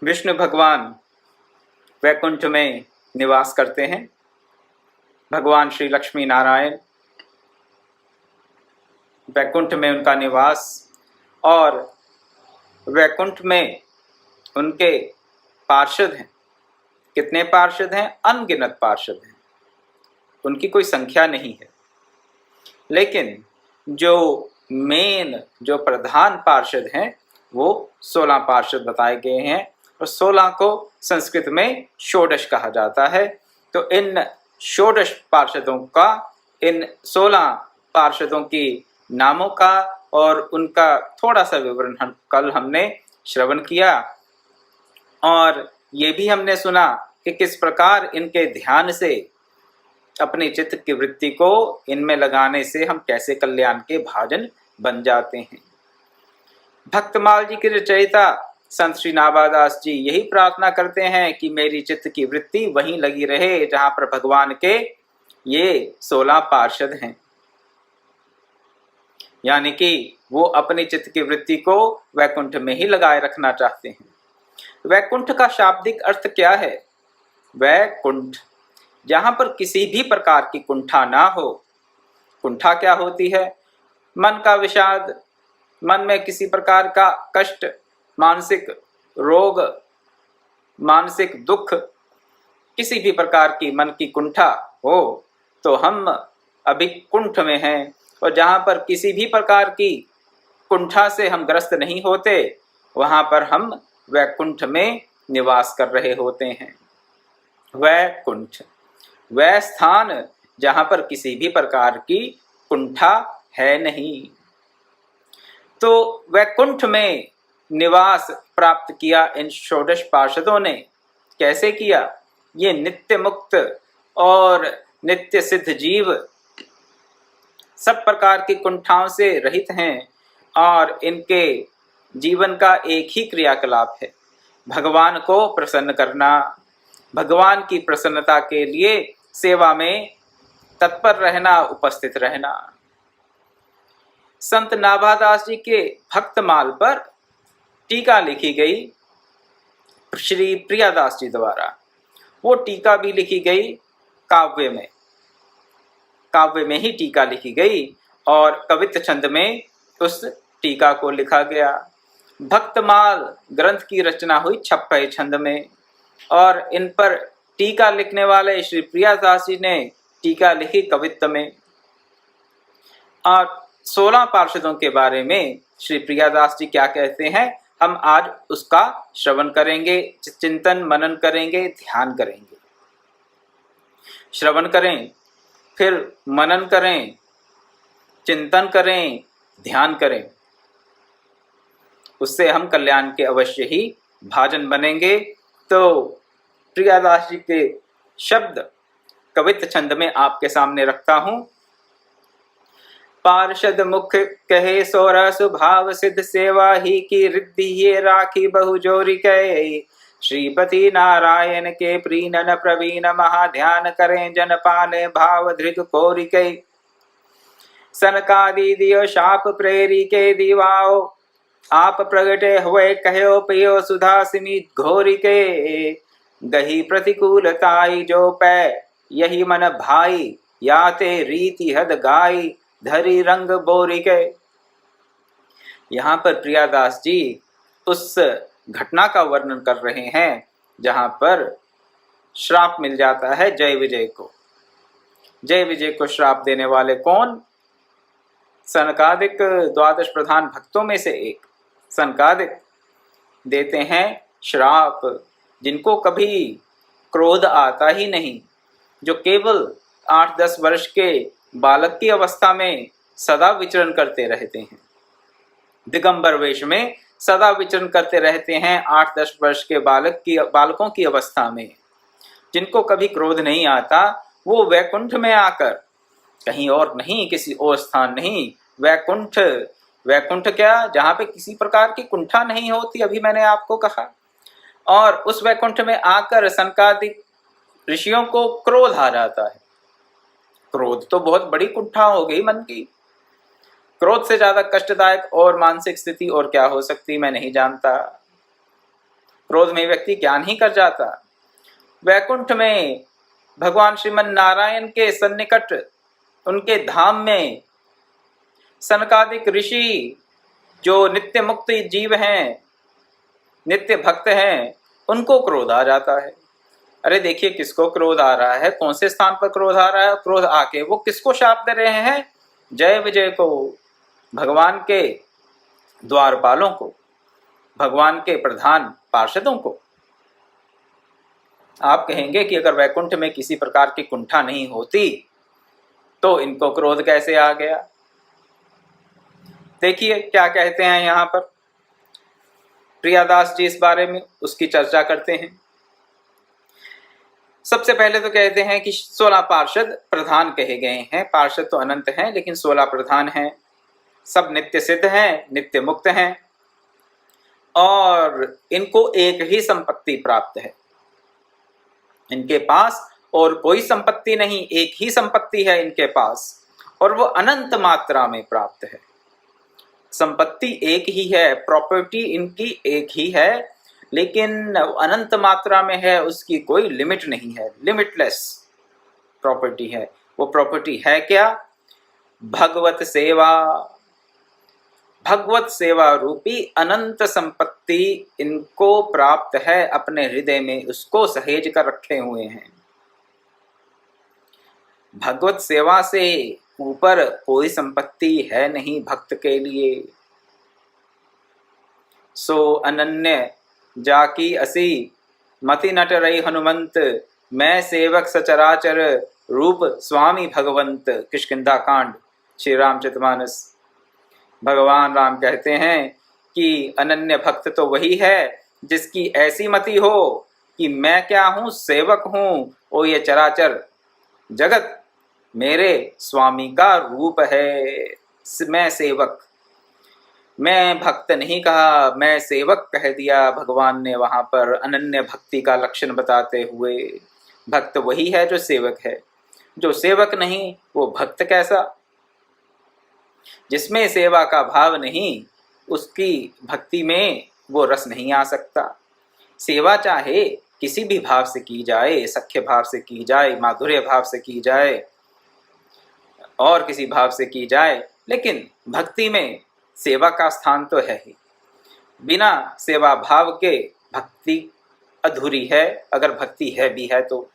विष्णु भगवान वैकुंठ में निवास करते हैं। भगवान श्री लक्ष्मी नारायण वैकुंठ में उनका निवास, और वैकुंठ में उनके पार्षद हैं। कितने पार्षद हैं? अनगिनत पार्षद हैं, उनकी कोई संख्या नहीं है। लेकिन जो प्रधान पार्षद हैं वो 16 पार्षद बताए गए हैं, और 16 को संस्कृत में षोडश कहा जाता है। तो इन षोडश पार्षदों का, इन 16 पार्षदों की नामों का और उनका थोड़ा सा विवरण कल हमने श्रवण किया, और ये भी हमने सुना कि किस प्रकार इनके ध्यान से, अपने चित्त की वृत्ति को इनमें लगाने से हम कैसे कल्याण के भाजन बन जाते हैं। भक्तमाल जी के रचयिता संत श्री नाभादास जी यही प्रार्थना करते हैं कि मेरी चित्त की वृत्ति वहीं लगी रहे जहां पर भगवान के ये 16 पार्षद हैं। यानी कि वो अपनी चित्त की वृत्ति को वैकुंठ में ही लगाए रखना चाहते हैं। वैकुंठ का शाब्दिक अर्थ क्या है? वैकुंठ, जहां पर किसी भी प्रकार की कुंठा ना हो। कुंठा क्या होती है? मन का विषाद, मन में किसी प्रकार का कष्ट, मानसिक रोग, मानसिक दुख, किसी भी प्रकार की मन की कुंठा हो तो हम अभी कुंठ में हैं। और जहां पर किसी भी प्रकार की कुंठा से हम ग्रस्त नहीं होते, वहां पर हम वैकुंठ में निवास कर रहे होते हैं। वैकुंठ, वह स्थान जहां पर किसी भी प्रकार की कुंठा है नहीं। तो वैकुंठ में निवास प्राप्त किया इन षोडश पार्षदों ने। कैसे किया? ये नित्य मुक्त और नित्य सिद्ध जीव सब प्रकार की कुंठाओं से रहित हैं, और इनके जीवन का एक ही क्रियाकलाप है, भगवान को प्रसन्न करना। भगवान की प्रसन्नता के लिए सेवा में तत्पर रहना, उपस्थित रहना। संत नाभादास जी के भक्तमाल पर टीका लिखी गई श्री प्रियादास जी द्वारा। वो टीका भी लिखी गई काव्य में, काव्य में ही टीका लिखी गई, और कवित्त छंद में उस टीका को लिखा गया। भक्तमाल ग्रंथ की रचना हुई 56 छंद में, और इन पर टीका लिखने वाले श्री प्रियादास जी ने टीका लिखी कवित्त में। और 16 पार्षदों के बारे में श्री प्रियादास जी क्या कहते हैं, हम आज उसका श्रवण करेंगे, चिंतन मनन करेंगे, ध्यान करेंगे। श्रवण करें, फिर मनन करें, चिंतन करें, ध्यान करें, उससे हम कल्याण के अवश्य ही भाजन बनेंगे। तो प्रियादास जी के शब्द कवित्त छंद में आपके सामने रखता हूं। पार्षद मुख कहे सोरा सुभाव सिद्ध, सेवा ही की रिद्धि ये राखी बहु जोरी कहे। श्रीपति नारायण के प्रीणन प्रवीण, महाध्यान करें जन पाले भाव धृत कोरि के। सनकादि दियो शाप प्रेरी के दीवाओ, आप प्रगटे हुए कहो पियो सुधा सिमी घोरी के। गही प्रतिकूलताई जो पै यही मन भाई, याते रीति हद गाई धरी रंग बोरी के। यहाँ पर प्रियादास जी उस घटना का वर्णन कर रहे हैं जहां पर श्राप मिल जाता है जय विजय को। जय विजय को श्राप देने वाले कौन? सनकादिक 12 प्रधान भक्तों में से एक सनकादिक देते हैं श्राप, जिनको कभी क्रोध आता ही नहीं, जो केवल 8-10 वर्ष के बालक की अवस्था में सदा विचरण करते रहते हैं, दिगंबर वेश में सदा विचरण करते रहते हैं 8-10 वर्ष के बालकों की अवस्था में, जिनको कभी क्रोध नहीं आता, वो वैकुंठ में आकर, कहीं और नहीं, किसी और स्थान नहीं, वैकुंठ। वैकुंठ क्या? जहां पे किसी प्रकार की कुंठा नहीं होती, अभी मैंने आपको कहा। और उस वैकुंठ में आकर सनकादिक ऋषियों को क्रोध आ जाता है। क्रोध तो बहुत बड़ी कुंठा हो गई मन की। क्रोध से ज्यादा कष्टदायक और मानसिक स्थिति और क्या हो सकती, मैं नहीं जानता। क्रोध में व्यक्ति क्या नहीं कर जाता। वैकुंठ में भगवान श्रीमन नारायण के सन्निकट उनके धाम में सनकादिक ऋषि जो नित्य मुक्त जीव हैं, नित्य भक्त हैं, उनको क्रोध आ जाता है। अरे देखिए किसको क्रोध आ रहा है, कौन से स्थान पर क्रोध आ रहा है। क्रोध आके वो किसको शाप दे रहे हैं? जय विजय को, भगवान के द्वारपालों को, भगवान के प्रधान पार्षदों को। आप कहेंगे कि अगर वैकुंठ में किसी प्रकार की कुंठा नहीं होती तो इनको क्रोध कैसे आ गया। देखिए क्या कहते हैं यहाँ पर प्रियादास जी इस बारे में, उसकी चर्चा करते हैं। सबसे पहले तो कहते हैं कि 16 पार्षद प्रधान कहे गए हैं। पार्षद तो अनंत हैं लेकिन 16 प्रधान हैं। सब नित्य सिद्ध हैं, नित्य मुक्त हैं और इनको एक ही संपत्ति प्राप्त है। इनके पास और कोई संपत्ति नहीं, एक ही संपत्ति है इनके पास और वो अनंत मात्रा में प्राप्त है। संपत्ति एक ही है, प्रॉपर्टी इनकी एक ही है, लेकिन अनंत मात्रा में है, उसकी कोई लिमिट नहीं है, लिमिटलेस प्रॉपर्टी है। वो प्रॉपर्टी है क्या? भगवत सेवा। भगवत सेवा रूपी अनंत संपत्ति इनको प्राप्त है, अपने हृदय में उसको सहेज कर रखे हुए हैं। भगवत सेवा से ऊपर कोई संपत्ति है नहीं भक्त के लिए। सो अनन्य जाकी असी मति नट रही हनुमंत, मैं सेवक सचराचर रूप स्वामी भगवंत। किष्किंधा कांड, श्री रामचरितमानस। भगवान राम कहते हैं कि अनन्य भक्त तो वही है जिसकी ऐसी मति हो कि मैं क्या हूँ, सेवक हूँ और ये चराचर जगत मेरे स्वामी का रूप है। मैं सेवक, मैं भक्त नहीं कहा, मैं सेवक कह दिया भगवान ने वहां पर अनन्य भक्ति का लक्षण बताते हुए। भक्त वही है जो सेवक है, जो सेवक नहीं वो भक्त कैसा? जिसमें सेवा का भाव नहीं उसकी भक्ति में वो रस नहीं आ सकता। सेवा चाहे किसी भी भाव से की जाए, सख्य भाव से की जाए, माधुर्य भाव से की जाए और किसी भाव से की जाए, लेकिन भक्ति में सेवा का स्थान तो है ही। बिना सेवा भाव के भक्ति अधूरी है, अगर भक्ति है भी है तो।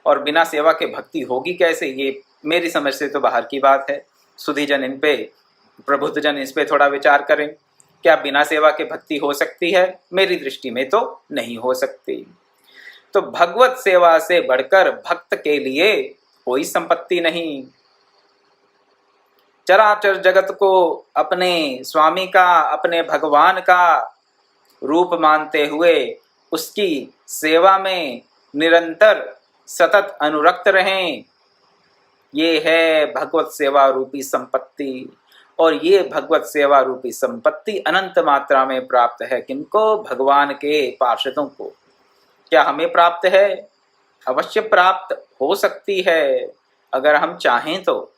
और बिना सेवा के भक्ति होगी कैसे, ये मेरी समझ से तो बाहर की बात है। सुधीजन इन पे, प्रबुद्धजन इस पे थोड़ा विचार करें। क्या बिना सेवा के भक्ति हो सकती है? मेरी दृष्टि में तो नहीं हो सकती। तो भगवत सेवा से बढ़कर भक्त के लिए कोई संपत्ति नहीं। चराचर जगत को अपने स्वामी का, अपने भगवान का रूप मानते हुए उसकी सेवा में निरंतर सतत अनुरक्त रहें, ये है भगवत सेवा रूपी संपत्ति। और ये भगवत सेवा रूपी संपत्ति अनंत मात्रा में प्राप्त है। किनको? भगवान के पार्षदों को। क्या हमें प्राप्त है? अवश्य प्राप्त हो सकती है अगर हम चाहें तो।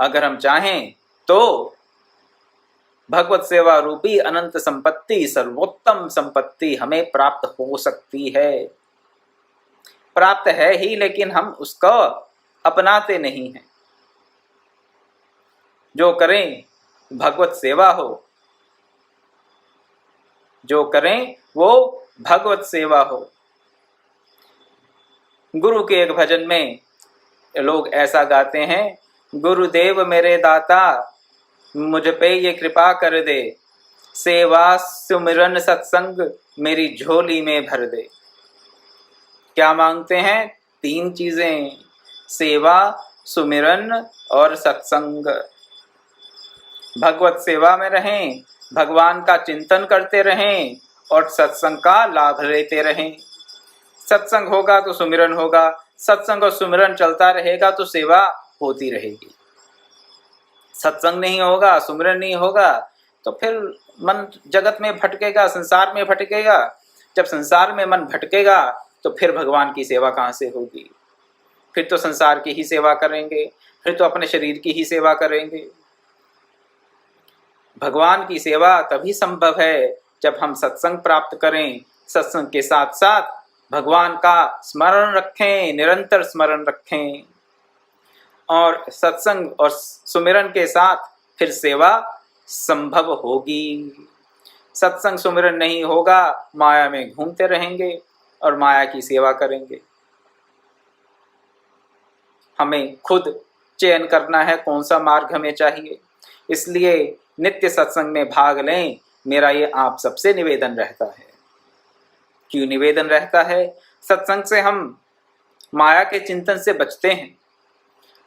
अगर हम चाहें तो भगवत सेवा रूपी अनंत संपत्ति, सर्वोत्तम संपत्ति हमें प्राप्त हो सकती है। प्राप्त है ही, लेकिन हम उसको अपनाते नहीं हैं। जो करें भगवत सेवा हो, जो करें वो भगवत सेवा हो। गुरु के एक भजन में लोग ऐसा गाते हैं, गुरुदेव मेरे दाता मुझ पे ये कृपा कर दे, सेवा सुमिरन सत्संग मेरी झोली में भर दे। क्या मांगते हैं? 3 चीजें, सेवा, सुमिरन और सत्संग। भगवत सेवा में रहें, भगवान का चिंतन करते रहें और सत्संग का लाभ लेते रहें। सत्संग होगा तो सुमिरन होगा, सत्संग और सुमिरन चलता रहेगा तो सेवा होती रहेगी। सत्संग नहीं होगा, सुमिरन नहीं होगा तो फिर मन जगत में भटकेगा, संसार में भटकेगा। जब संसार में मन भटकेगा तो फिर भगवान की सेवा कहाँ से होगी? फिर तो संसार की ही सेवा करेंगे, फिर तो अपने शरीर की ही सेवा करेंगे। भगवान की सेवा तभी संभव है जब हम सत्संग प्राप्त करें, सत्संग के साथ साथ भगवान का स्मरण रखें, निरंतर स्मरण रखें, और सत्संग और सुमिरन के साथ फिर सेवा संभव होगी। सत्संग सुमिरन नहीं होगा, माया में घूमते रहेंगे और माया की सेवा करेंगे। हमें खुद चयन करना है कौन सा मार्ग हमें चाहिए। इसलिए नित्य सत्संग में भाग लें, मेरा ये आप सबसे निवेदन रहता है। क्यों निवेदन रहता है? सत्संग से हम माया के चिंतन से बचते हैं।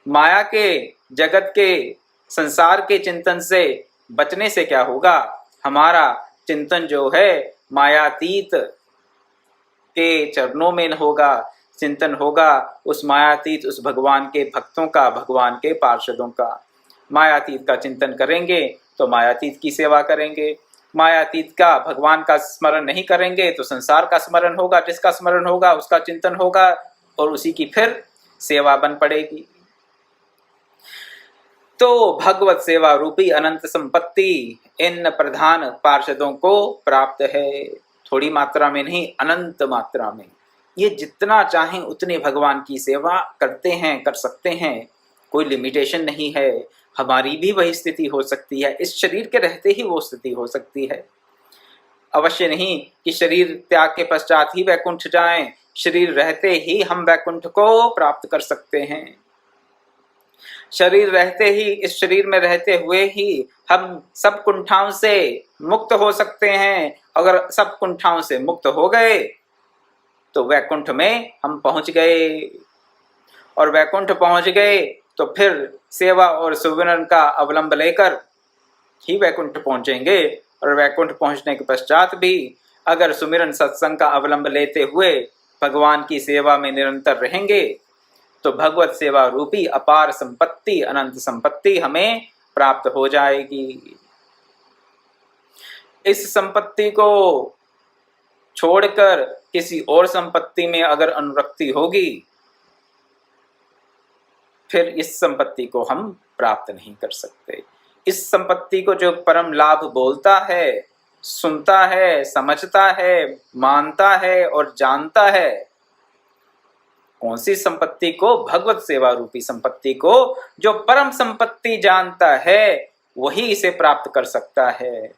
माया के, जगत के, संसार के चिंतन से बचने से क्या होगा? हमारा चिंतन जो है मायातीत के चरणों में होगा, चिंतन होगा उस मायातीत, उस भगवान के भक्तों का, भगवान के पार्षदों का। मायातीत का चिंतन करेंगे तो मायातीत की सेवा करेंगे। मायातीत का, भगवान का स्मरण नहीं करेंगे तो संसार का स्मरण होगा। जिसका स्मरण होगा उसका चिंतन होगा और उसी की फिर सेवा बन पड़ेगी। तो भगवत सेवा रूपी अनंत संपत्ति इन प्रधान पार्षदों को प्राप्त है। थोड़ी मात्रा में नहीं, अनंत मात्रा में। ये जितना चाहें उतने भगवान की सेवा करते हैं, कर सकते हैं। कोई लिमिटेशन नहीं है। हमारी भी वही स्थिति हो सकती है, इस शरीर के रहते ही वो स्थिति हो सकती है। अवश्य नहीं कि शरीर त्याग के पश्चात ही वैकुंठ जाएं। शरीर रहते ही हम वैकुंठ को प्राप्त कर सकते हैं। शरीर रहते ही, इस शरीर में रहते हुए ही हम सब कुंठाओं से मुक्त हो सकते हैं। अगर सब कुंठाओं से मुक्त हो गए तो वैकुंठ में हम पहुंच गए, और वैकुंठ पहुंच गए तो फिर सेवा और सुमिरन का अवलंब लेकर ही वैकुंठ पहुंचेंगे। और वैकुंठ पहुंचने के पश्चात भी अगर सुमिरन सत्संग का अवलंब लेते हुए भगवान की सेवा में निरंतर रहेंगे तो भगवत सेवा रूपी अपार संपत्ति, अनंत संपत्ति हमें प्राप्त हो जाएगी। इस संपत्ति को छोड़कर किसी और संपत्ति में अगर अनुरक्ति होगी, फिर इस संपत्ति को हम प्राप्त नहीं कर सकते। इस संपत्ति को जो परम लाभ बोलता है, सुनता है, समझता है, मानता है और जानता है, कौन सी संपत्ति को? भगवत सेवा रूपी संपत्ति को। जो परम संपत्ति जानता है वही इसे प्राप्त कर सकता है।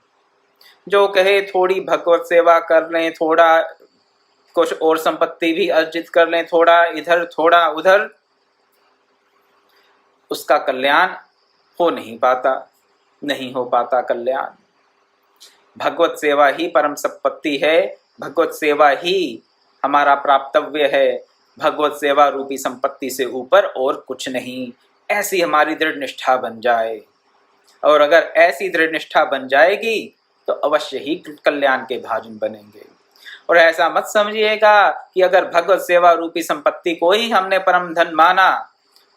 जो कहे थोड़ी भगवत सेवा कर लें, थोड़ा कुछ और संपत्ति भी अर्जित कर लें, थोड़ा इधर थोड़ा उधर, उसका कल्याण हो नहीं पाता, नहीं हो पाता कल्याण। भगवत सेवा ही परम संपत्ति है। भगवत सेवा ही हमारा प्राप्तव्य है। भगवत सेवा रूपी संपत्ति से ऊपर और कुछ नहीं। ऐसी हमारी दृढ़ निष्ठा बन जाए, और अगर ऐसी दृढ़ निष्ठा बन जाएगी तो अवश्य ही कल्याण के भाजन बनेंगे। और ऐसा मत समझिएगा कि अगर भगवत सेवा रूपी संपत्ति को ही हमने परम धन माना,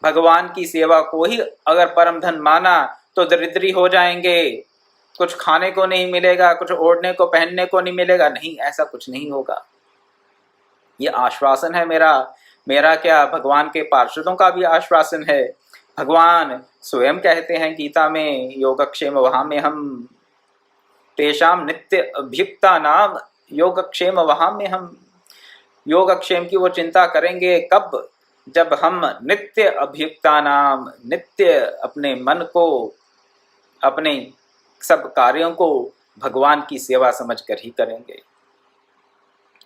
भगवान की सेवा को ही अगर परम धन माना तो दरिद्री हो जाएंगे, कुछ खाने को नहीं मिलेगा, कुछ ओढ़ने को पहनने को नहीं मिलेगा। नहीं, ऐसा कुछ नहीं होगा। ये आश्वासन है मेरा क्या, भगवान के पार्षदों का भी आश्वासन है। भगवान स्वयं कहते हैं गीता में, योगक्षेम वहाम्य हम तेषाम नित्य अभ्युक्ता नाम योगक्षेम वहाम्य हम। योगक्षेम की वो चिंता करेंगे कब? जब हम नित्य अभ्युक्ता नाम, नित्य अपने मन को, अपने सब कार्यों को भगवान की सेवा समझकर ही करेंगे।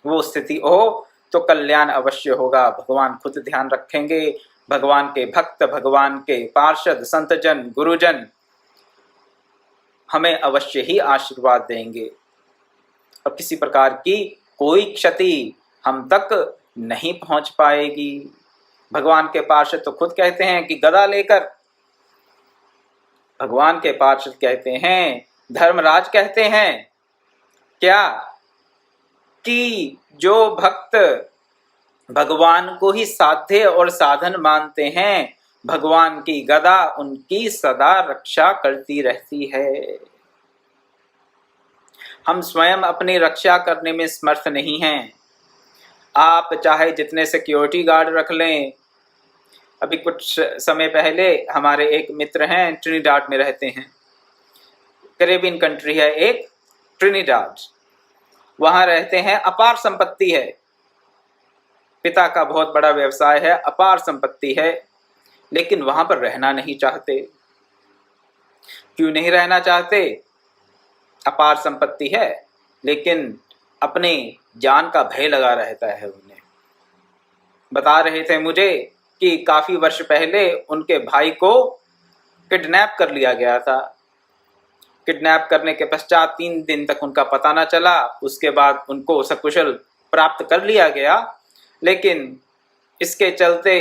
वो स्थिति हो तो कल्याण अवश्य होगा। भगवान खुद ध्यान रखेंगे। भगवान के भक्त, भगवान के पार्षद, संतजन, गुरुजन हमें अवश्य ही आशीर्वाद देंगे, और किसी प्रकार की कोई क्षति हम तक नहीं पहुंच पाएगी। भगवान के पार्षद तो खुद कहते हैं कि गदा लेकर, भगवान के पार्षद कहते हैं, धर्मराज कहते हैं क्या, कि जो भक्त भगवान को ही साध्य और साधन मानते हैं, भगवान की गदा उनकी सदा रक्षा करती रहती है। हम स्वयं अपनी रक्षा करने में समर्थ नहीं हैं। आप चाहे जितने सिक्योरिटी गार्ड रख लें। अभी कुछ समय पहले हमारे एक मित्र हैं, ट्रिनिडाड में रहते हैं, कैरेबियन कंट्री है एक ट्रिनिडाड। वहां रहते हैं, अपार संपत्ति है, पिता का बहुत बड़ा व्यवसाय है, अपार संपत्ति है, लेकिन वहां पर रहना नहीं चाहते। क्यों नहीं रहना चाहते? अपार संपत्ति है लेकिन अपने जान का भय लगा रहता है उन्हें। बता रहे थे मुझे कि काफी वर्ष पहले उनके भाई को किडनैप कर लिया गया था। किडनैप करने के पश्चात 3 दिन तक उनका पता न चला, उसके बाद उनको सकुशल प्राप्त कर लिया गया। लेकिन इसके चलते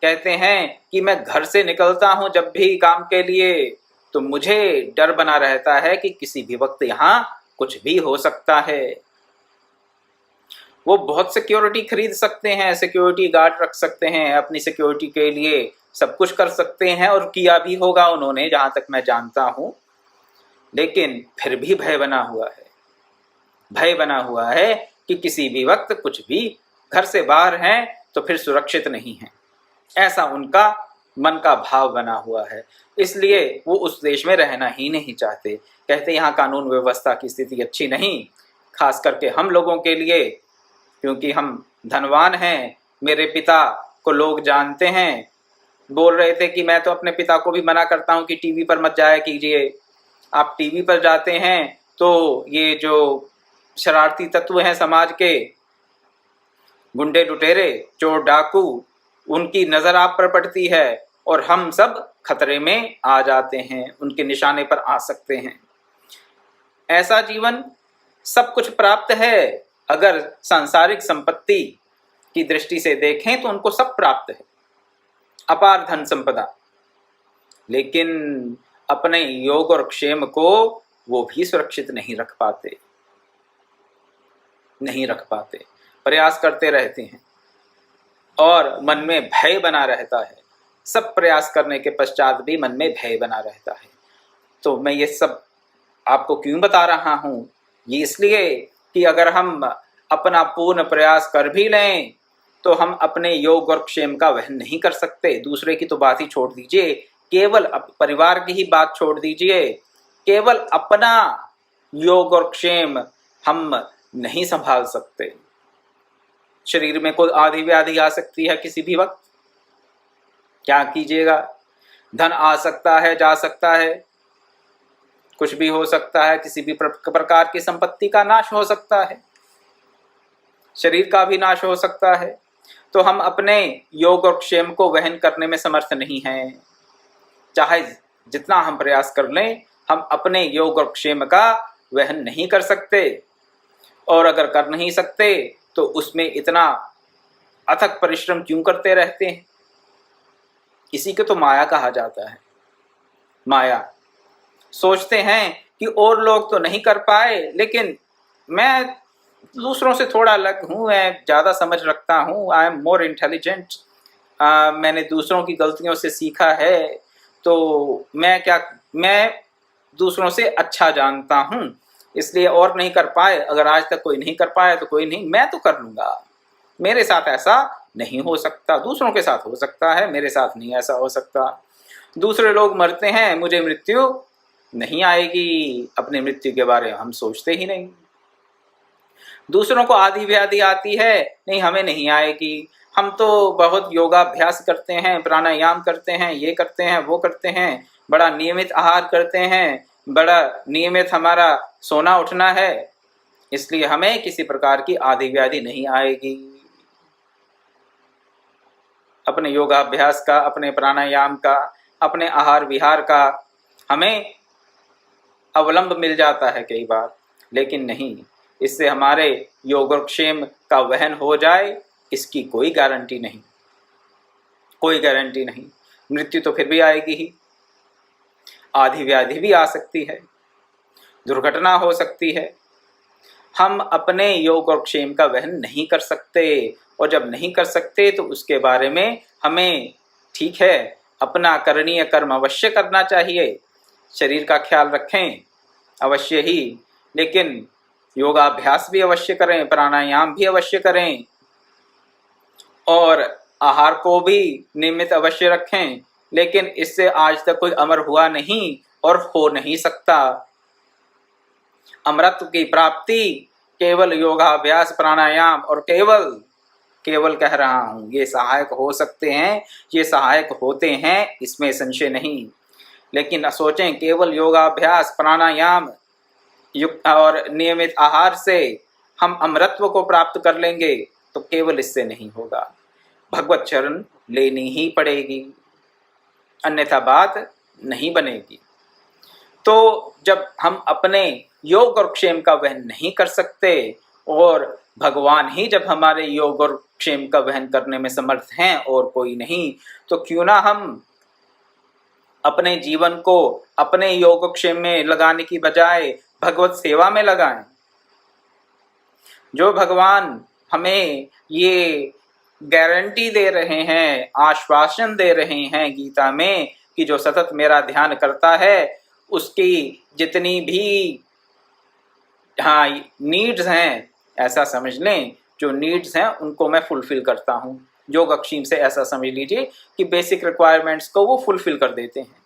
कहते हैं कि मैं घर से निकलता हूं जब भी काम के लिए, तो मुझे डर बना रहता है कि किसी भी वक्त यहाँ कुछ भी हो सकता है। वो बहुत सिक्योरिटी खरीद सकते हैं, सिक्योरिटी गार्ड रख सकते हैं, अपनी सिक्योरिटी के लिए सब कुछ कर सकते हैं, और किया भी होगा उन्होंने, जहां तक मैं जानता हूं। लेकिन फिर भी भय बना हुआ है, भय बना हुआ है कि किसी भी वक्त कुछ भी, घर से बाहर हैं तो फिर सुरक्षित नहीं है, ऐसा उनका मन का भाव बना हुआ है। इसलिए वो उस देश में रहना ही नहीं चाहते। कहते यहाँ कानून व्यवस्था की स्थिति अच्छी नहीं, खास करके हम लोगों के लिए, क्योंकि हम धनवान हैं। मेरे पिता को लोग जानते हैं, बोल रहे थे कि मैं तो अपने पिता को भी मना करता हूं कि टीवी पर मत जाया कीजिए, आप टीवी पर जाते हैं तो ये जो शरारती तत्व हैं समाज के, गुंडे लुटेरे चोर डाकू, उनकी नजर आप पर पड़ती है और हम सब खतरे में आ जाते हैं, उनके निशाने पर आ सकते हैं। ऐसा जीवन सब कुछ प्राप्त है, अगर सांसारिक संपत्ति की दृष्टि से देखें तो उनको सब प्राप्त है, अपार धन संपदा, लेकिन अपने योग और क्षेम को वो भी सुरक्षित नहीं रख पाते, नहीं रख पाते। प्रयास करते रहते हैं और मन में भय बना रहता है। सब प्रयास करने के पश्चात भी मन में भय बना रहता है। तो मैं ये सब आपको क्यों बता रहा हूं? ये इसलिए कि अगर हम अपना पूर्ण प्रयास कर भी लें तो हम अपने योग और क्षेम का वहन नहीं कर सकते। दूसरे की तो बात ही छोड़ दीजिए, केवल परिवार की ही बात छोड़ दीजिए, केवल अपना योग और क्षेम हम नहीं संभाल सकते। शरीर में कोई आधी व्याधि आ सकती है किसी भी वक्त, क्या कीजिएगा? धन आ सकता है, जा सकता है, कुछ भी हो सकता है, किसी भी प्रकार की संपत्ति का नाश हो सकता है, शरीर का भी नाश हो सकता है। तो हम अपने योग और क्षेम को वहन करने में समर्थ नहीं हैं। चाहे जितना हम प्रयास कर लें, हम अपने योग और क्षेम का वहन नहीं कर सकते। और अगर कर नहीं सकते तो उसमें इतना अथक परिश्रम क्यों करते रहते हैं? इसी को तो माया कहा जाता है। माया। सोचते हैं कि और लोग तो नहीं कर पाए, लेकिन मैं दूसरों से थोड़ा अलग हूँ, मैं ज़्यादा समझ रखता हूँ, आई एम मोर इंटेलिजेंट, मैंने दूसरों की गलतियों से सीखा है, तो मैं दूसरों से अच्छा जानता हूँ, इसलिए और नहीं कर पाए। अगर आज तक कोई नहीं कर पाया तो कोई नहीं, मैं तो कर लूँगा। मेरे साथ ऐसा नहीं हो सकता, दूसरों के साथ हो सकता है, मेरे साथ नहीं ऐसा हो सकता। दूसरे लोग मरते हैं, मुझे मृत्यु नहीं आएगी, अपनी मृत्यु के बारे में हम सोचते ही नहीं। दूसरों को आधी व्याधि आती है, नहीं हमें नहीं आएगी, हम तो बहुत योगाभ्यास करते हैं, प्राणायाम करते हैं, ये करते हैं, वो करते हैं, बड़ा नियमित आहार करते हैं, बड़ा नियमित हमारा सोना उठना है, इसलिए हमें किसी प्रकार की आधी व्याधि नहीं आएगी। अपने योगाभ्यास का, अपने प्राणायाम का, अपने आहार विहार का हमें अवलंब मिल जाता है कई बार, लेकिन नहीं, इससे हमारे योगक्षेम का वहन हो जाए इसकी कोई गारंटी नहीं, कोई गारंटी नहीं। मृत्यु तो फिर भी आएगी ही, आधी व्याधि भी आ सकती है, दुर्घटना हो सकती है। हम अपने योग और क्षेम का वहन नहीं कर सकते, और जब नहीं कर सकते तो उसके बारे में हमें, ठीक है, अपना करणीय कर्म अवश्य करना चाहिए, शरीर का ख्याल रखें अवश्य ही, लेकिन योगाभ्यास भी अवश्य करें, प्राणायाम भी अवश्य करें, और आहार को भी नियमित अवश्य रखें। लेकिन इससे आज तक कोई अमर हुआ नहीं और हो नहीं सकता। अमरत्व की प्राप्ति केवल योगाभ्यास प्राणायाम और केवल कह रहा हूं, ये सहायक हो सकते हैं, ये सहायक होते हैं, इसमें संशय नहीं। लेकिन सोचें केवल योगाभ्यास प्राणायाम युक्त और नियमित आहार से हम अमरत्व को प्राप्त कर लेंगे, तो केवल इससे नहीं होगा, भगवत चरण लेनी ही पड़ेगी, अन्यथा बात नहीं बनेगी। तो जब हम अपने योग और क्षेम का वहन नहीं कर सकते और भगवान ही जब हमारे योग और क्षेम का वहन करने में समर्थ हैं और कोई नहीं, तो क्यों ना हम अपने जीवन को अपने योग क्षेम में लगाने की बजाय भगवत सेवा में लगाएं। जो भगवान हमें ये गारंटी दे रहे हैं, आश्वासन दे रहे हैं गीता में कि जो सतत मेरा ध्यान करता है उसकी जितनी भी नीड्स हैं, ऐसा समझ लें जो नीड्स हैं उनको मैं फुलफिल करता हूँ। योग अक्षीम से ऐसा समझ लीजिए कि बेसिक रिक्वायरमेंट्स को वो फुलफिल कर देते हैं।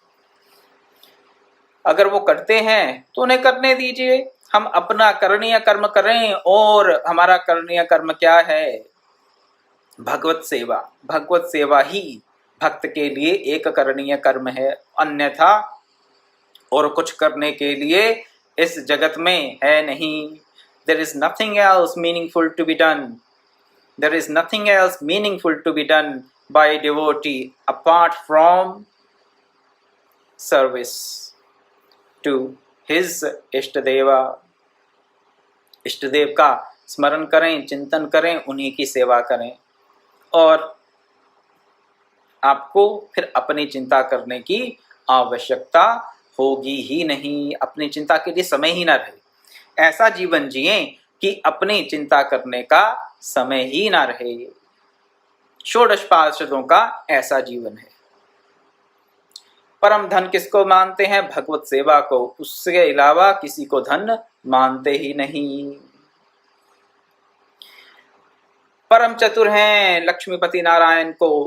अगर वो करते हैं तो उन्हें करने दीजिए, हम अपना करणीय कर्म करें। और हमारा करणीय कर्म क्या है? भगवत सेवा। भगवत सेवा ही भक्त के लिए एक करणीय कर्म है, अन्यथा और कुछ करने के लिए इस जगत में है नहीं। There is nothing else meaningful to be done. There is nothing else meaningful to be done by a devotee apart from service to his इष्टदेवा। इष्टदेव का स्मरण करें, चिंतन करें, उन्हीं की सेवा करें, और आपको फिर अपनी चिंता करने की आवश्यकता होगी ही नहीं। अपनी चिंता के लिए समय ही ना रहे। ऐसा जीवन जिए कि अपनी चिंता करने का समय ही ना रहे। षोडश पार्षदों का ऐसा जीवन है। परम धन किसको मानते हैं? भगवत सेवा को। उसके अलावा किसी को धन मानते ही नहीं। परम चतुर हैं, लक्ष्मीपति नारायण को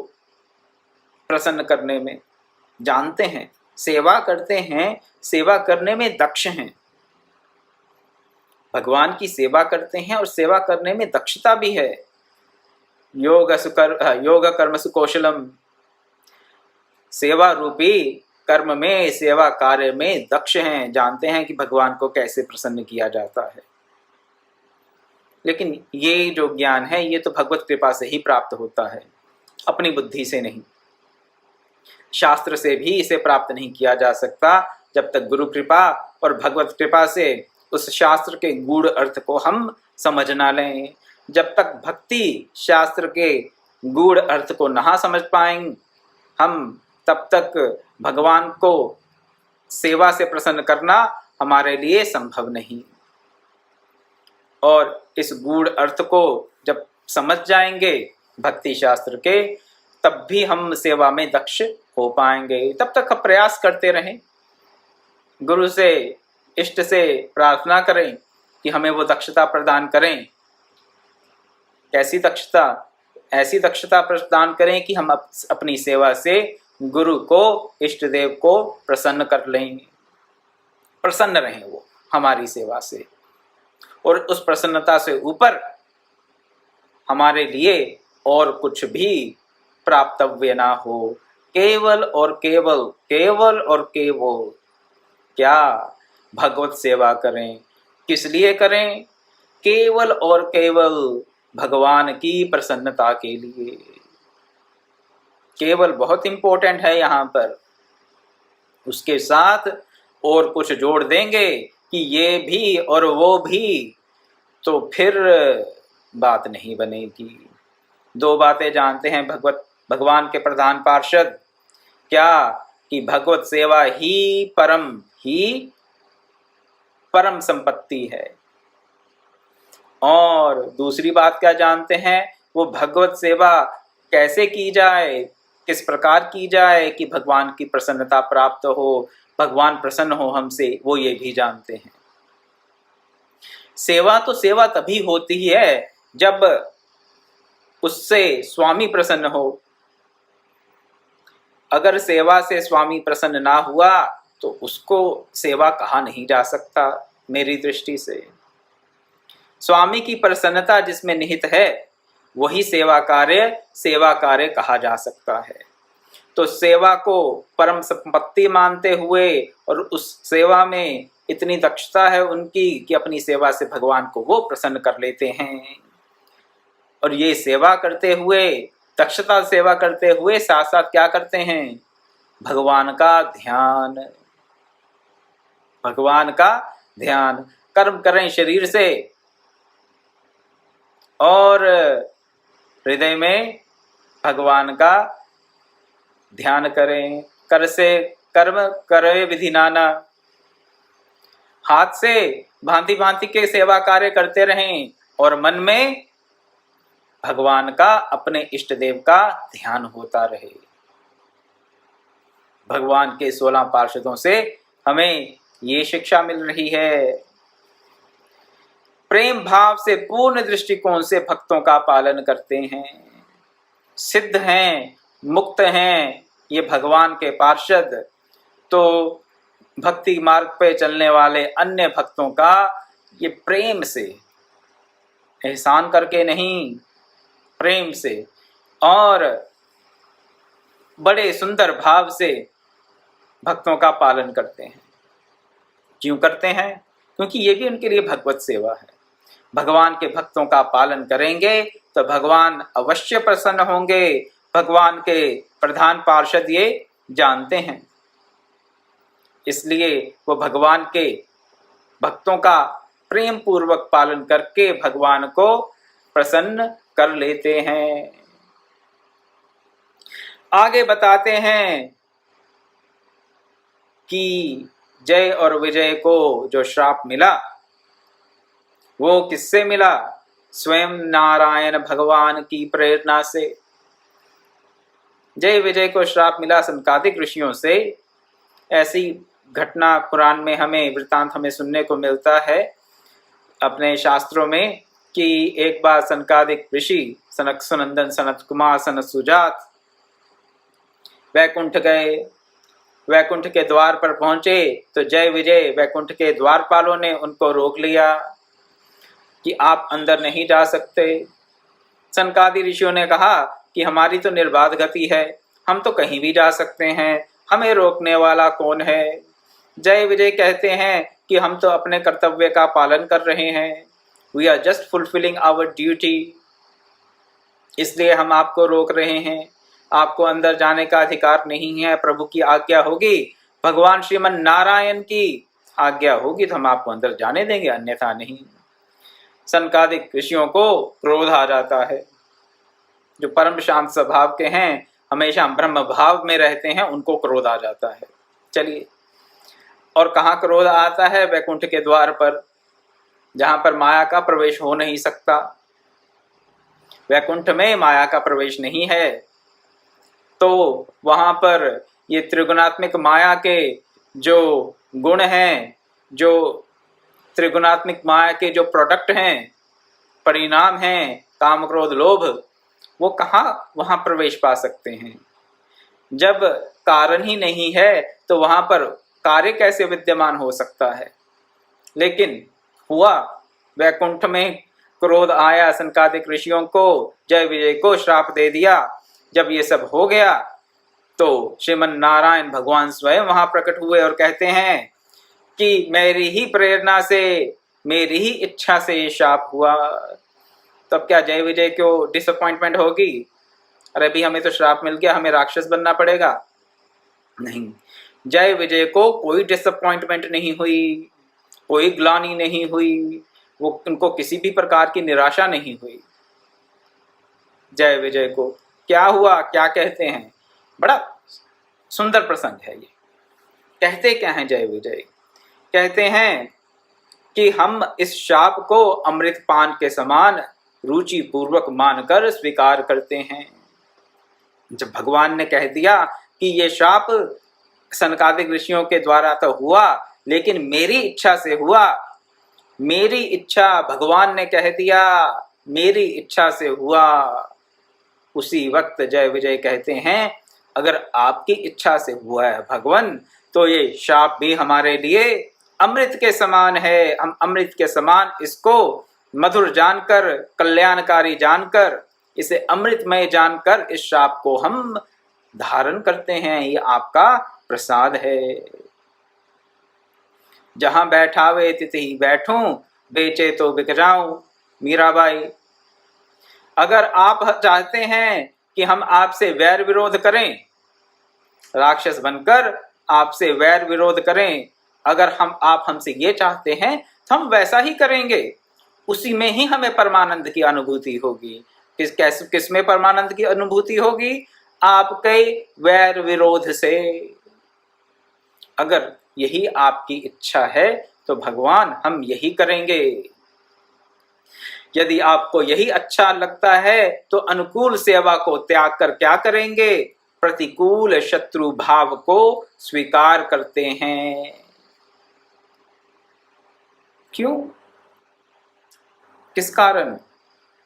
प्रसन्न करने में जानते हैं, सेवा करते हैं, सेवा करने में दक्ष हैं। भगवान की सेवा करते हैं और सेवा करने में दक्षता भी है। योग कर्म सुकौशलम। सेवा रूपी कर्म में, सेवा कार्य में दक्ष हैं, जानते हैं कि भगवान को कैसे प्रसन्न किया जाता है। लेकिन ये जो ज्ञान है ये तो भगवत कृपा से ही प्राप्त होता है, अपनी बुद्धि से नहीं। शास्त्र से भी इसे प्राप्त नहीं किया जा सकता जब तक गुरु कृपा और भगवत कृपा से उस शास्त्र के गूढ़ अर्थ को हम समझ ना लें। जब तक भक्ति शास्त्र के गूढ़ अर्थ को ना समझ पाएंगे हम, तब तक भगवान को सेवा से प्रसन्न करना हमारे लिए संभव नहीं। और इस गूढ़ अर्थ को जब समझ जाएंगे भक्ति शास्त्र के, तब भी हम सेवा में दक्ष हो पाएंगे। तब तक हम प्रयास करते रहें, गुरु से, इष्ट से प्रार्थना करें कि हमें वो दक्षता प्रदान करें। कैसी दक्षता? ऐसी दक्षता प्रदान करें कि हम अपनी सेवा से गुरु को, इष्ट देव को प्रसन्न कर लें, प्रसन्न रहें वो हमारी सेवा से। और उस प्रसन्नता से ऊपर हमारे लिए और कुछ भी प्राप्तव्य ना हो। केवल और केवल, केवल और केवल क्या? भगवत सेवा करें। किस लिए करें? केवल और केवल भगवान की प्रसन्नता के लिए। केवल बहुत इंपॉर्टेंट है यहाँ पर। उसके साथ और कुछ जोड़ देंगे कि ये भी और वो भी, तो फिर बात नहीं बनेगी। दो बातें जानते हैं भगवान के प्रधान पार्षद, क्या? कि भगवत सेवा ही परम संपत्ति है। और दूसरी बात क्या जानते हैं? वो भगवत सेवा कैसे की जाए, किस प्रकार की जाए कि भगवान की प्रसन्नता प्राप्त हो, भगवान प्रसन्न हो हमसे, वो ये भी जानते हैं। सेवा तो सेवा तभी होती है जब उससे स्वामी प्रसन्न हो। अगर सेवा से स्वामी प्रसन्न ना हुआ तो उसको सेवा कहा नहीं जा सकता मेरी दृष्टि से। स्वामी की प्रसन्नता जिसमें निहित है वही सेवा कार्य कहा जा सकता है। तो सेवा को परम संपत्ति मानते हुए और उस सेवा में इतनी दक्षता है उनकी कि अपनी सेवा से भगवान को वो प्रसन्न कर लेते हैं। और ये सेवा करते हुए, दक्षता सेवा करते हुए साथ साथ क्या करते हैं? भगवान का ध्यान, भगवान का ध्यान। कर्म करें शरीर से और हृदय में भगवान का ध्यान करें। कर से कर्म करे विधि नाना। हाथ से भांति भांति के सेवा कार्य करते रहें और मन में भगवान का, अपने इष्ट देव का ध्यान होता रहे। भगवान के 16 पार्षदों से हमें ये शिक्षा मिल रही है। प्रेम भाव से पूर्ण दृष्टिकोण से भक्तों का पालन करते हैं, सिद्ध हैं, मुक्त हैं ये भगवान के पार्षद। तो भक्ति मार्ग पे चलने वाले अन्य भक्तों का ये प्रेम से, एहसान करके नहीं, प्रेम से और बड़े सुंदर भाव से भक्तों का पालन करते हैं। क्यों करते हैं? क्योंकि ये भी उनके लिए भगवत सेवा है। भगवान के भक्तों का पालन करेंगे तो भगवान अवश्य प्रसन्न होंगे। भगवान के प्रधान पार्षद ये जानते हैं, इसलिए वो भगवान के भक्तों का प्रेम पूर्वक पालन करके भगवान को प्रसन्न कर लेते हैं। आगे बताते हैं कि जय और विजय को जो श्राप मिला वो किससे मिला? स्वयं नारायण भगवान की प्रेरणा से। जय विजय को श्राप मिला सनकादिक ऋषियों से। ऐसी घटना पुराण में हमें वृत्तांत हमें सुनने को मिलता है अपने शास्त्रों में कि एक बार सनकादिक ऋषि सनक सुनंदन, सनत कुमार, सनत सुजात वैकुंठ गए। वैकुंठ के द्वार पर पहुंचे तो जय विजय वैकुंठ के द्वारपालों ने उनको रोक लिया कि आप अंदर नहीं जा सकते। सनकादि ऋषियों ने कहा कि हमारी तो निर्बाध गति है, हम तो कहीं भी जा सकते हैं, हमें रोकने वाला कौन है? जय विजय कहते हैं कि हम तो अपने कर्तव्य का पालन कर रहे हैं, we are just fulfilling our duty, इसलिए हम आपको रोक रहे हैं। आपको अंदर जाने का अधिकार नहीं है। प्रभु की आज्ञा होगी, भगवान श्रीमन नारायण की आज्ञा होगी तो हम आपको अंदर जाने देंगे, अन्यथा नहीं। सनकादिक ऋषियों को क्रोध आ जाता है। जो परम शांत स्वभाव के हैं, हमेशा ब्रह्म भाव में रहते हैं, उनको क्रोध आ जाता है। चलिए, और कहाँ क्रोध आता है? वैकुंठ के द्वार पर, जहां पर माया का प्रवेश हो नहीं सकता। वैकुंठ में माया का प्रवेश नहीं है, तो वहां पर ये त्रिगुणात्मिक माया के जो गुण हैं, जो त्रिगुणात्मिक माया के जो प्रोडक्ट हैं, परिणाम हैं, काम क्रोध लोभ, वो कहाँ वहां प्रवेश पा सकते हैं? जब कारण ही नहीं है तो वहां पर कार्य कैसे विद्यमान हो सकता है? लेकिन हुआ, वैकुंठ में क्रोध आया सनकादिक ऋषियों को, जय विजय को श्राप दे दिया। जब ये सब हो गया तो श्रीमन नारायण भगवान स्वयं वहां प्रकट हुए और कहते हैं कि मेरी ही प्रेरणा से, मेरी ही इच्छा से ये शाप हुआ। तब क्या जय विजय को डिसअपॉइंटमेंट होगी? अरे भी हमें तो श्राप मिल गया, हमें राक्षस बनना पड़ेगा? नहीं, जय विजय को कोई डिसअपॉइंटमेंट नहीं हुई, कोई ग्लानि नहीं हुई, वो उनको किसी भी प्रकार की निराशा नहीं हुई। जय विजय को क्या हुआ, क्या कहते हैं? बड़ा सुंदर प्रसंग है ये। कहते क्या हैं जय विजय? कहते हैं कि हम इस शाप को अमृत पान के समान रुचि पूर्वक मानकर स्वीकार करते हैं। जब भगवान ने कह दिया कि ये शाप सनकादिक ऋषियों के द्वारा तो हुआ, लेकिन मेरी इच्छा से हुआ, मेरी इच्छा, भगवान ने कह दिया मेरी इच्छा से हुआ, उसी वक्त जय विजय कहते हैं अगर आपकी इच्छा से हुआ है भगवान, तो ये शाप भी हमारे लिए अमृत के समान है। हम अमृत के समान इसको मधुर जानकर, कल्याणकारी जानकर, इसे अमृतमय जानकर इस श्राप को हम धारण करते हैं। ये आपका प्रसाद है। जहां बैठावे तिथि बैठूं, बेचे तो बिक जाऊं। मीराबाई, अगर आप चाहते हैं कि हम आपसे वैर विरोध करें, राक्षस बनकर आपसे वैर विरोध करें, अगर आप हमसे ये चाहते हैं तो हम वैसा ही करेंगे। उसी में ही हमें परमानंद की अनुभूति होगी। किस में परमानंद की अनुभूति होगी? आपके वैर विरोध से। अगर यही आपकी इच्छा है तो भगवान हम यही करेंगे। यदि आपको यही अच्छा लगता है तो अनुकूल सेवा को त्याग कर क्या करेंगे? प्रतिकूल शत्रु भाव को स्वीकार करते हैं। क्यों? किस कारण?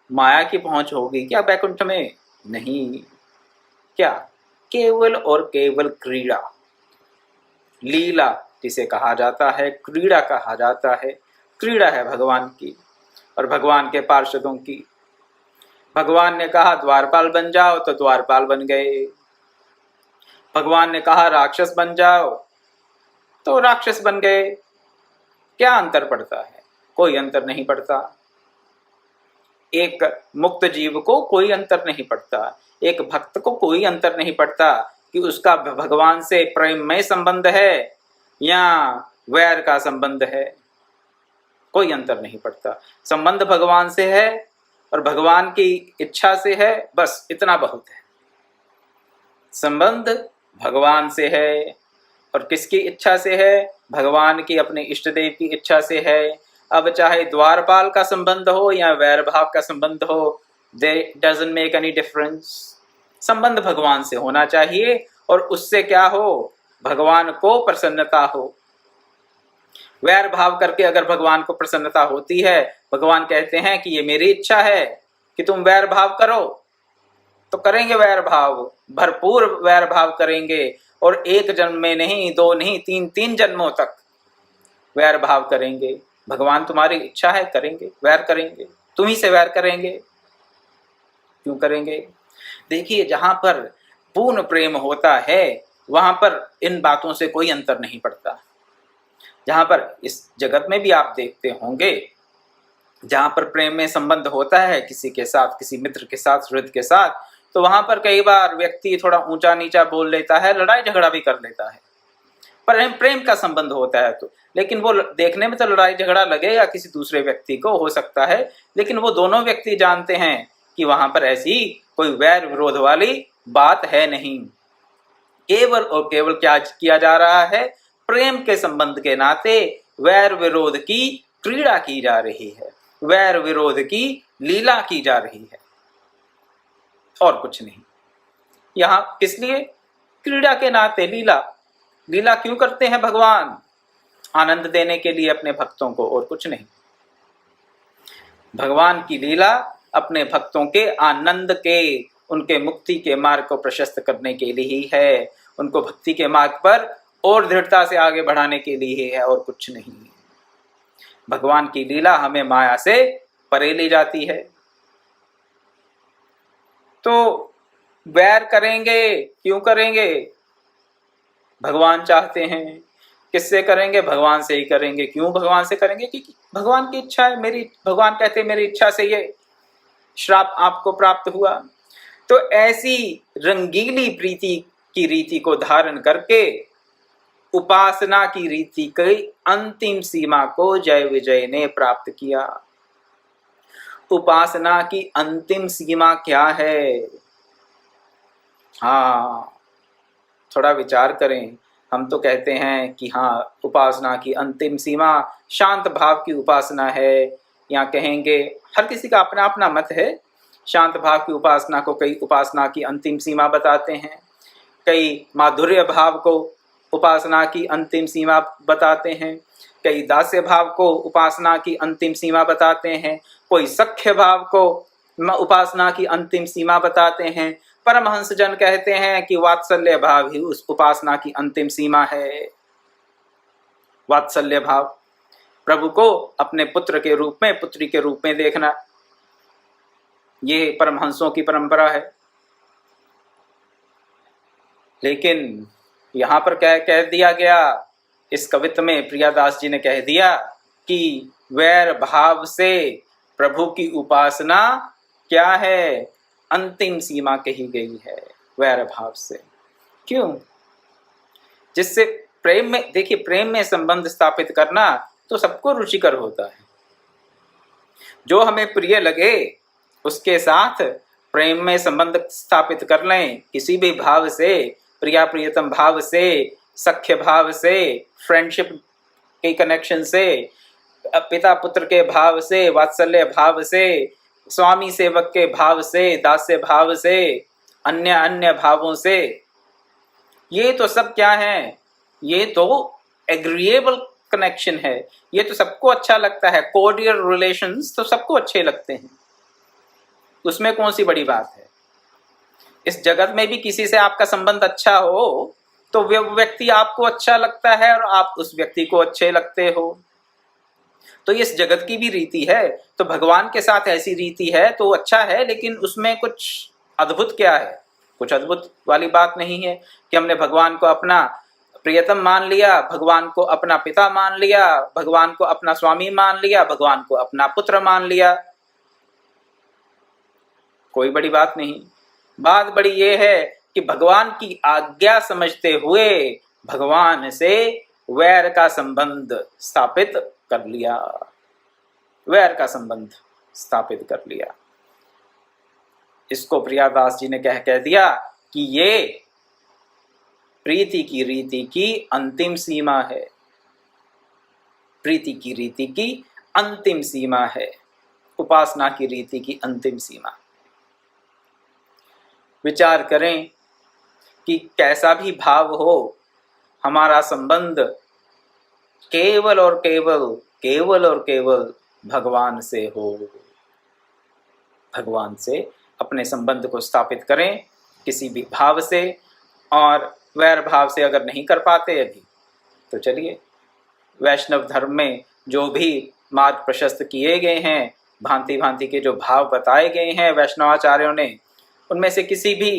माया की पहुंच होगी क्या बैकुंठ में? नहीं। क्या? केवल और केवल क्रीड़ा, लीला जिसे कहा जाता है, क्रीड़ा कहा जाता है। क्रीड़ा है भगवान की और भगवान के पार्षदों की। भगवान ने कहा द्वारपाल बन जाओ तो द्वारपाल बन गए। भगवान ने कहा राक्षस बन जाओ तो राक्षस बन गए। क्या अंतर पड़ता है? कोई अंतर नहीं पड़ता। एक मुक्त जीव को कोई अंतर नहीं पड़ता, एक भक्त को कोई अंतर नहीं पड़ता कि उसका भगवान से प्रेममय संबंध है या वैर का संबंध है। कोई अंतर नहीं पड़ता। संबंध भगवान से है और भगवान की इच्छा से है, बस इतना बहुत है। संबंध भगवान से है और किसकी इच्छा से है? भगवान की, अपने इष्ट देव की इच्छा से है। अब चाहे द्वारपाल का संबंध हो या वैर भाव का संबंध हो, डजंट मेक एनी डिफरेंस। संबंध भगवान से होना चाहिए और उससे क्या हो? भगवान को प्रसन्नता हो। वैर भाव करके अगर भगवान को प्रसन्नता होती है, भगवान कहते हैं कि ये मेरी इच्छा है कि तुम वैर भाव करो, तो करेंगे वैर भाव, भरपूर वैर भाव करेंगे। और एक जन्म में नहीं, दो नहीं, तीन जन्मों तक वैर भाव करेंगे। भगवान तुम्हारी इच्छा है, करेंगे, वैर करेंगे, तुम ही से वैर करेंगे। क्यों करेंगे? देखिए, जहां पर पूर्ण प्रेम होता है वहां पर इन बातों से कोई अंतर नहीं पड़ता। जहां पर इस जगत में भी आप देखते होंगे, जहां पर प्रेम में संबंध होता है किसी के साथ, किसी मित्र के साथ, सुहृद के साथ, तो वहां पर कई बार व्यक्ति थोड़ा ऊंचा नीचा बोल लेता है, लड़ाई झगड़ा भी कर लेता है। पर प्रेम का संबंध होता है तो, लेकिन वो देखने में तो लड़ाई झगड़ा लगेगा किसी दूसरे व्यक्ति को, हो सकता है, लेकिन वो दोनों व्यक्ति जानते हैं कि वहां पर ऐसी कोई वैर विरोध वाली बात है नहीं। केवल और केवल क्या किया जा रहा है? प्रेम के संबंध के नाते वैर विरोध की क्रीड़ा की जा रही है, वैर विरोध की लीला की जा रही है, और कुछ नहीं। यहां किस लिए? क्रीड़ा के नाते लीला। लीला क्यों करते हैं भगवान? आनंद देने के लिए अपने भक्तों को, और कुछ नहीं। भगवान की लीला अपने भक्तों के आनंद के, उनके मुक्ति के मार्ग को प्रशस्त करने के लिए ही है, उनको भक्ति के मार्ग पर और दृढ़ता से आगे बढ़ाने के लिए है, और कुछ नहीं। भगवान की लीला हमें माया से परे ले जाती है। तो वैर करेंगे, क्यों करेंगे? भगवान चाहते हैं। किससे करेंगे? भगवान से ही करेंगे। क्यों भगवान से करेंगे? क्योंकि भगवान की इच्छा है। भगवान कहते हैं मेरी इच्छा से ये श्राप आपको प्राप्त हुआ। तो ऐसी रंगीली प्रीति की रीति को धारण करके उपासना की रीति की अंतिम सीमा को जय विजय ने प्राप्त किया। उपासना की अंतिम सीमा क्या है? हाँ, थोड़ा विचार करें। हम तो कहते हैं कि हाँ, उपासना की अंतिम सीमा शांत भाव की उपासना है, या कहेंगे, हर किसी का अपना अपना मत है। शांत भाव की उपासना को कई उपासना की अंतिम सीमा बताते हैं, कई माधुर्य भाव को उपासना की अंतिम सीमा बताते हैं, कई दास्य भाव को उपासना की अंतिम सीमा बताते हैं, कोई सख्य भाव को उपासना की अंतिम सीमा बताते हैं। परमहंस जन कहते हैं कि वात्सल्य भाव ही उस उपासना की अंतिम सीमा है। वात्सल्य भाव, प्रभु को अपने पुत्र के रूप में, पुत्री के रूप में देखना। ये परमहंसों की परंपरा है। लेकिन यहाँ पर क्या कह दिया गया, इस कवित्व में प्रियादास जी ने कह दिया कि वैर भाव से प्रभु की उपासना क्या है, अंतिम सीमा कही गई है, वैर भाव से। क्यों? जिससे प्रेम में, देखिए प्रेम में संबंध स्थापित करना तो सबको रुचिकर होता है। जो हमें प्रिय लगे उसके साथ प्रेम में संबंध स्थापित कर लें, किसी भी भाव से, प्रिया प्रियतम भाव से, सख्य भाव से, फ्रेंडशिप के कनेक्शन से, पिता पुत्र के भाव से, वात्सल्य भाव से, स्वामी सेवक के भाव से, दास्य भाव से, अन्य अन्य भावों से। ये तो सब क्या है? ये तो एग्रीएबल कनेक्शन है। ये तो सबको अच्छा लगता है। कोर्डियल रिलेशंस तो सबको अच्छे लगते हैं, उसमें कौन सी बड़ी बात है? इस जगत में भी किसी से आपका संबंध अच्छा हो तो वो व्यक्ति आपको अच्छा लगता है और आप उस व्यक्ति को अच्छे लगते हो। तो इस जगत की भी रीति है, तो भगवान के साथ ऐसी रीति है तो अच्छा है। लेकिन उसमें कुछ अद्भुत क्या है? कुछ अद्भुत वाली बात नहीं है कि हमने भगवान को अपना प्रियतम मान लिया, भगवान को अपना पिता मान लिया, भगवान को अपना स्वामी मान लिया, भगवान को अपना पुत्र मान लिया। कोई बड़ी बात नहीं। बात बड़ी ये है कि भगवान की आज्ञा समझते हुए भगवान से वैर का संबंध स्थापित कर लिया, वैर का संबंध स्थापित कर लिया। इसको प्रियादास जी ने कह दिया कि ये प्रीति की रीति की अंतिम सीमा है। प्रीति की रीति की अंतिम सीमा है, उपासना की रीति की अंतिम सीमा। विचार करें कि कैसा भी भाव हो, हमारा संबंध केवल और केवल, केवल और केवल भगवान से हो। भगवान से अपने संबंध को स्थापित करें किसी भी भाव से। और वैर भाव से अगर नहीं कर पाते अभी, तो चलिए वैष्णव धर्म में जो भी मार्ग प्रशस्त किए गए हैं, भांति भांति के जो भाव बताए गए हैं वैष्णवाचार्यों ने, उनमें से किसी भी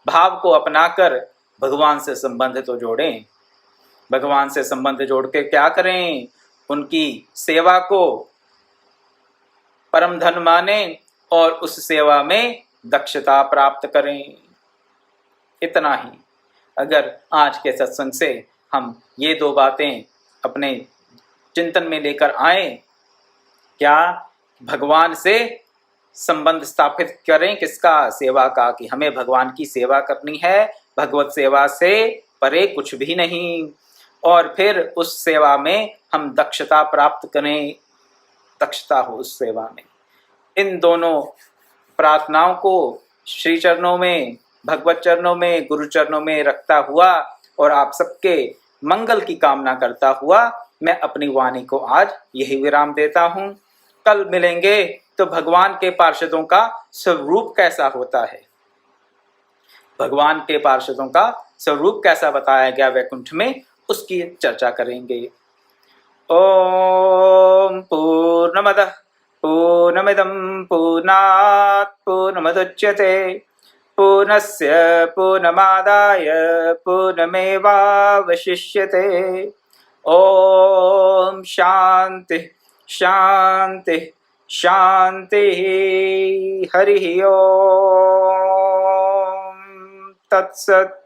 भाव को अपनाकर भगवान से संबंध तो जोड़ें। भगवान से संबंध जोड़ के क्या करें? उनकी सेवा को परम धन माने और उस सेवा में दक्षता प्राप्त करें। इतना ही। अगर आज के सत्संग से हम ये दो बातें अपने चिंतन में लेकर आए, क्या भगवान से संबंध स्थापित करें, किसका? सेवा का, कि हमें भगवान की सेवा करनी है, भगवत सेवा से परे कुछ भी नहीं। और फिर उस सेवा में हम दक्षता प्राप्त करें, दक्षता हो उस सेवा में। इन दोनों प्रार्थनाओं को श्री चरणों में, भगवत चरणों में, गुरु चरणों में रखता हुआ और आप सबके मंगल की कामना करता हुआ मैं अपनी वाणी को आज यही विराम देता हूँ। कल मिलेंगे तो भगवान के पार्षदों का स्वरूप कैसा होता है, भगवान के पार्षदों का स्वरूप कैसा बताया गया वैकुंठ में, उसकी चर्चा करेंगे। ओम पूर्णमदः पूर्णमिदं पूर्णात् पूर्णमुदच्यते पूर्णस्य पूर्णमादाय पूर्णमेवावशिष्यते। ओम शांति शांति शांति। हरि ओम तत्सत्।